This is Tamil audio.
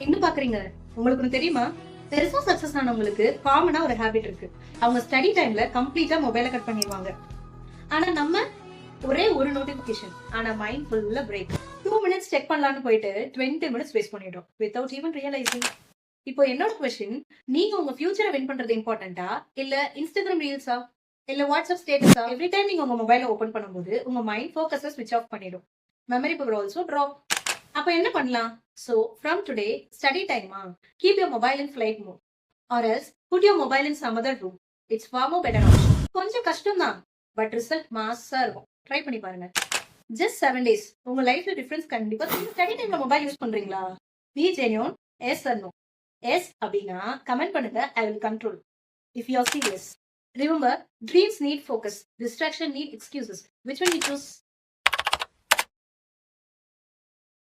என்ன பாக்குறீங்க? உங்களுக்கு ஒண்ணு தெரியுமா? பெருசா சக்சஸ் ஆனவங்களுக்கு காமனா ஒரு ஹேபிட் இருக்கு. அவங்க ஸ்டடி டைம்ல கம்ப்ளீட்டா மொபைல கட் பண்ணிடுவாங்க. ஆனா நம்ம ஒரே ஒரு நோட்டிபிகேஷன் ஆனா மைண்ட் ஃபுல்லா பிரேக். 2 மினிட்ஸ் செக் பண்ணலாம்னு போயிட்டு 20 மினிட்ஸ் வேஸ்ட் பண்ணிடுறோம் வித்தவுட் ஈவன் ரியலைசிங். இப்போ என்னோட கொஸ்டின், நீங்க உங்க ஃபியூச்சரை வின் பண்றது இம்பார்ட்டன்ட்டா இல்ல இன்ஸ்டாகிராம் ரீல்ஸா இல்ல வாட்ஸ்அப் ஸ்டேட்டஸா? எவ்ரி டைம் நீங்க உங்க மொபைலை ஓபன் பண்ணும்போது உங்க மைண்ட் ஃபோக்கஸை ஸ்விட்ச் ஆஃப் பண்ணிடும். Memory power also drop. அப்ப என்ன பண்ணலாம்? So from today, study time keep your mobile in flight mode or else put your mobile in some other room. It's far more better option. கொஞ்சம் கஷ்டம் தான், பட் ரிசல்ட் மாஸா இருக்கும். ட்ரை பண்ணி பாருங்க. ஜஸ்ட் 7 days உங்க லைஃப்ல டிஃபரன்ஸ் கண்டிப்பா தெரியும். ஸ்டடி டைம்ல மொபைல் யூஸ் பண்றீங்களா? Be genuine. Yes or no. Yes அப்படின்னா கமெண்ட் பண்ணுங்க. I will control. If you are serious. Remember, dreams need focus, distraction need excuses. Which one you choose?